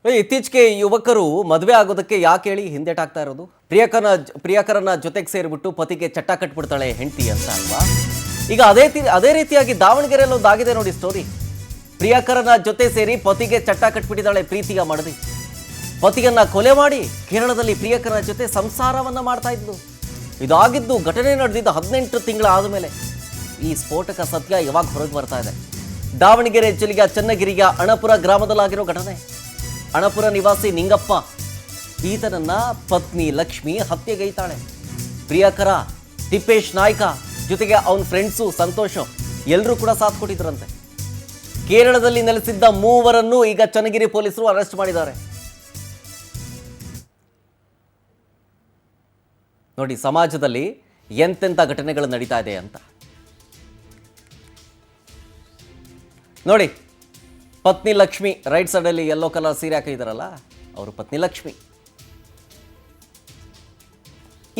ಇತ್ತೀಚೆಗೆ ಯುವಕರು ಮದುವೆ ಆಗೋದಕ್ಕೆ ಯಾಕೆ ಹೇಳಿ ಹಿಂದೆಟಾಗ್ತಾ ಇರೋದು? ಪ್ರಿಯಕರನ ಜೊತೆಗೆ ಸೇರಿಬಿಟ್ಟು ಪತಿಗೆ ಚಟ್ಟ ಕಟ್ಬಿಡ್ತಾಳೆ ಹೆಂಡತಿ ಅಂತ ಅಲ್ವಾ? ಈಗ ಅದೇ ರೀತಿಯಾಗಿ ದಾವಣಗೆರೆಯಲ್ಲಿ ಒಂದು ಆಗಿದೆ ನೋಡಿ ಸ್ಟೋರಿ. ಪ್ರಿಯಕರನ ಜೊತೆ ಸೇರಿ ಪತಿಗೆ ಚಟ್ಟ ಕಟ್ಬಿಟ್ಟಿದ್ದಾಳೆ ಪ್ರೀತಿಯ ಮಡದಿ. ಪತಿಯನ್ನ ಕೊಲೆ ಮಾಡಿ ಕೇರಳದಲ್ಲಿ ಪ್ರಿಯಕರನ ಜೊತೆ ಸಂಸಾರವನ್ನ ಮಾಡ್ತಾ ಇದ್ಲು. ಇದಾಗಿದ್ದು ಘಟನೆ ನಡೆದಿದ್ದ 18 ತಿಂಗಳ ಆದಮೇಲೆ ಈ ಸ್ಫೋಟಕ ಸತ್ಯ ಯಾವಾಗ ಹೊರಗೆ ಬರ್ತಾ ಇದೆ. ದಾವಣಗೆರೆ ಜಿಲ್ಲೆಯ ಚನ್ನಗಿರಿಯ ಅಣಪುರ ಗ್ರಾಮದಲ್ಲಾಗಿರೋ ಘಟನೆ. ಅಣಪುರ ನಿವಾಸಿ ನಿಂಗಪ್ಪ ಈತನನ್ನ ಪತ್ನಿ ಲಕ್ಷ್ಮಿ ಹತ್ಯೆಗೈತಾಳೆ. ಪ್ರಿಯಕರ ತಿಪ್ಪೇಶ್ ನಾಯ್ಕ ಜೊತೆಗೆ ಅವನ ಫ್ರೆಂಡ್ಸು ಸಂತೋಷ್ ಎಲ್ಲರೂ ಕೂಡ ಸಾಥ್ ಕೊಟ್ಟಿದ್ರಂತೆ. ಕೇರಳದಲ್ಲಿ ನೆಲೆಸಿದ್ದ ಮೂವರನ್ನು ಈಗ ಚನ್ನಗಿರಿ ಪೊಲೀಸರು ಅರೆಸ್ಟ್ ಮಾಡಿದ್ದಾರೆ. ನೋಡಿ ಸಮಾಜದಲ್ಲಿ ಎಂತೆಂಥ ಘಟನೆಗಳು ನಡೀತಾ ಇದೆ ಅಂತ. ನೋಡಿ ಪತ್ನಿ ಲಕ್ಷ್ಮಿ ರೈಟ್ ಸೈಡಲ್ಲಿ ಯೆಲ್ಲೋ ಕಲರ್ ಸೀರೆ ಹಾಕಿದಾರಲ್ಲ, ಅವರು ಪತ್ನಿ ಲಕ್ಷ್ಮಿ.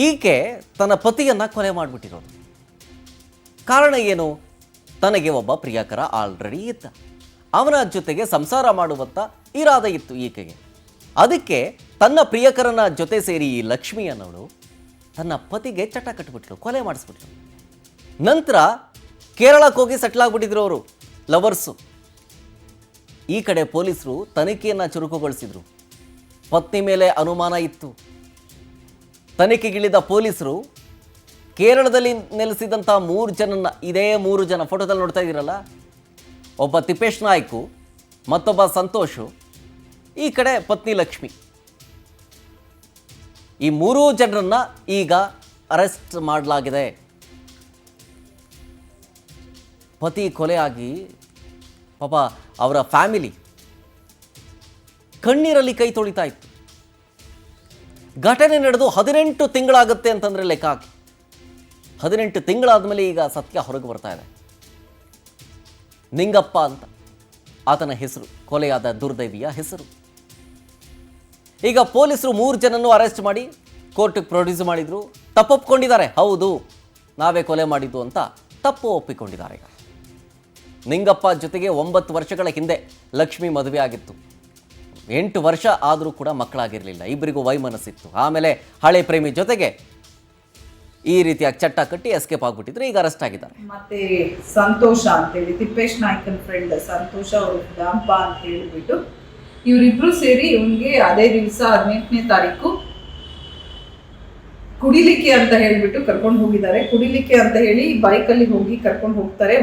ಈಕೆ ತನ್ನ ಪತಿಯನ್ನ ಕೊಲೆ ಮಾಡಿಬಿಟ್ಟಿರೋದು. ಕಾರಣ ಏನು? ತನಗೆ ಒಬ್ಬ ಪ್ರಿಯಕರ ಆಲ್ರೆಡಿ ಇದ್ದ, ಅವನ ಜೊತೆಗೆ ಸಂಸಾರ ಮಾಡುವಂಥ ಇರಾದೆ ಇತ್ತು ಈಕೆಗೆ. ಅದಕ್ಕೆ ತನ್ನ ಪ್ರಿಯಕರನ ಜೊತೆ ಸೇರಿ ಈ ಲಕ್ಷ್ಮಿ ಅನ್ನೋಳು ತನ್ನ ಪತಿಗೆ ಚಟ ಕಟ್ಟಿಬಿಟ್ಲು, ಕೊಲೆ ಮಾಡಿಸ್ಬಿಟ್ಲು. ನಂತರ ಕೇರಳಕ್ಕೆ ಹೋಗಿ ಸೆಟ್ಲ್ ಆಗಿಬಿಟ್ಟಿದ್ರು ಅವರು ಲವರ್ಸು. ಈ ಕಡೆ ಪೊಲೀಸರು ತನಿಖೆಯನ್ನು ಚುರುಕುಗೊಳಿಸಿದ್ರು. ಪತ್ನಿ ಮೇಲೆ ಅನುಮಾನ ಇತ್ತು. ತನಿಖೆಗಿಳಿದ ಪೊಲೀಸರು ಕೇರಳದಲ್ಲಿ ನೆಲೆಸಿದಂಥ 3 ಜನನ್ನ, ಇದೇ 3 ಜನ ಫೋಟೋದಲ್ಲಿ ನೋಡ್ತಾ ಇದ್ದೀರಲ್ಲ, ಒಬ್ಬ ತಿಪ್ಪೇಶ್ ನಾಯ್ಕು, ಮತ್ತೊಬ್ಬ ಸಂತೋಷು, ಈ ಕಡೆ ಪತ್ನಿ ಲಕ್ಷ್ಮಿ, ಈ 3 ಜನರನ್ನ ಈಗ ಅರೆಸ್ಟ್ ಮಾಡಲಾಗಿದೆ. ಪತಿ ಕೊಲೆಯಾಗಿ ಪಾಪ ಅವರ ಫ್ಯಾಮಿಲಿ ಕಣ್ಣೀರಲ್ಲಿ ಕೈ ತೊಳಿತಾ ಇತ್ತು. ಘಟನೆ ನಡೆದು 18 ತಿಂಗಳಾಗುತ್ತೆ ಅಂತಂದ್ರೆ ಲೆಕ್ಕ ಹಾಕಿ. 18 ತಿಂಗಳಾದ್ಮೇಲೆ ಈಗ ಸತ್ಯ ಹೊರಗೆ ಬರ್ತಾ ಇದೆ. ನಿಂಗಪ್ಪ ಅಂತ ಆತನ ಹೆಸರು, ಕೊಲೆಯಾದ ದುರ್ದೈವಿಯ ಹೆಸರು. ಈಗ ಪೊಲೀಸರು 3 ಜನನ್ನು ಅರೆಸ್ಟ್ ಮಾಡಿ ಕೋರ್ಟ್ಗೆ ಪ್ರೊಡ್ಯೂಸ್ ಮಾಡಿದ್ರು. ತಪ್ಪೊಪ್ಪಿಕೊಂಡಿದ್ದಾರೆ, ಹೌದು ನಾವೇ ಕೊಲೆ ಮಾಡಿದ್ದು ಅಂತ ತಪ್ಪು ಒಪ್ಪಿಕೊಂಡಿದ್ದಾರೆ. ಈಗ ನಿಂಗಪ್ಪ ಜೊತೆಗೆ 9 ವರ್ಷಗಳ ಹಿಂದೆ ಲಕ್ಷ್ಮಿ ಮದುವೆ ಆಗಿತ್ತು. 8 ವರ್ಷ ಆದರೂ ಕೂಡ ಮಕ್ಕಳಾಗಿರಲಿಲ್ಲ. ಇಬ್ಬರಿಗೂ ವೈಮನಸ್ಸಿತ್ತು. ಆಮೇಲೆ ಹಳೆ ಪ್ರೇಮಿ ಜೊತೆಗೆ ಈ ರೀತಿಯಾಗಿ ಚಟ್ಟ ಕಟ್ಟಿ ಎಸ್ಕೇಪ್ ಆಗ್ಬಿಟ್ಟಿದ್ರು. ಈಗ ಅರೆಸ್ಟ್ ಆಗಿದ್ದಾರೆ. ಮತ್ತೆ ಸಂತೋಷ ಅಂತೇಳಿ ತಿಪ್ಪೇಶ್ ನಾಯ್ಕನ್ ಫ್ರೆಂಡ್ ಸಂತೋಷ ಅವರು ದಾಂಪ ಅಂತ ಹೇಳಿಬಿಟ್ಟು ಇವರಿಬ್ರು ಸೇರಿ ಇವನ್ಗೆ ಅದೇ ದಿವಸ 18ನೇ ತಾರೀಕು ಕುಡಿಲಿಕ್ಕೆ ಅಂತ ಹೇಳ್ಬಿಟ್ಟು ಕರ್ಕೊಂಡು ಹೋಗಿದ್ದಾರೆ. ಕುಡಿಲಿಕ್ಕೆ ಅಂತ ಹೇಳಿ ಬೈಕಲ್ಲಿ ಹೋಗಿ ಕರ್ಕೊಂಡು ಹೋಗ್ತಾರೆ.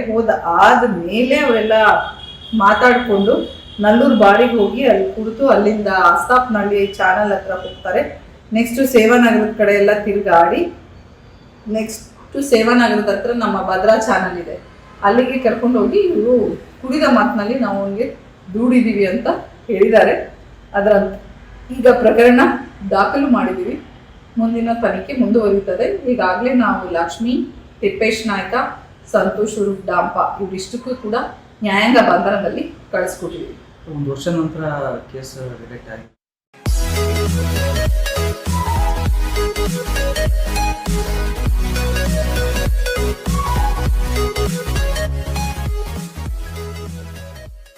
ಆದ್ಮೇಲೆ ಅವರೆಲ್ಲ ಮಾತಾಡಿಕೊಂಡು ನಲ್ಲೂರು ಬಾರಿಗೆ ಹೋಗಿ ಅಲ್ಲಿ ಕುಡಿದು ಅಲ್ಲಿಂದ ಆಸ್ತಾಪ್ನಹಳ್ಳಿ ಚಾನಲ್ ಹತ್ರ ಹೋಗ್ತಾರೆ. ನೆಕ್ಸ್ಟ್ ಸೇವಾನಗರದ ಕಡೆ ಎಲ್ಲ ತಿರುಗಾಡಿ ನೆಕ್ಸ್ಟ್ ಸೇವಾನಗರದ ಹತ್ರ ನಮ್ಮ ಭದ್ರಾ ಚಾನಲ್ ಇದೆ, ಅಲ್ಲಿಗೆ ಕರ್ಕೊಂಡು ಹೋಗಿ ಇವರು ಕುಡಿದ ಮಾತಿನಲ್ಲಿ ನಾವು ಅವನಿಗೆ ದೂಡಿದ್ದೀವಿ ಅಂತ ಹೇಳಿದ್ದಾರೆ. ಅದರ ಈಗ ಪ್ರಕರಣ ದಾಖಲು ಮಾಡಿದ್ದೀವಿ. ಮುಂದಿನ ತನಿಖೆ ಮುಂದುವರಿಯುತ್ತದೆ. ಈಗಾಗಲೇ ನಾವು ಲಕ್ಷ್ಮಿ, ತಿಪ್ಪೇಶ್ ನಾಯ್ಕ, ಸಂತೋಷ್ ಡಾಂಪ ಇವರಿಷ್ಟಕ್ಕೂ ಕೂಡ ನ್ಯಾಯಾಂಗ ಬಂಧನದಲ್ಲಿ ಕಳಿಸ್ಕೊಟ್ಟಿದ್ದೀವಿ. 1 ವರ್ಷ ನಂತರ ಕೇಸ್ ರಿಲೇಟ್ ಆಗಿ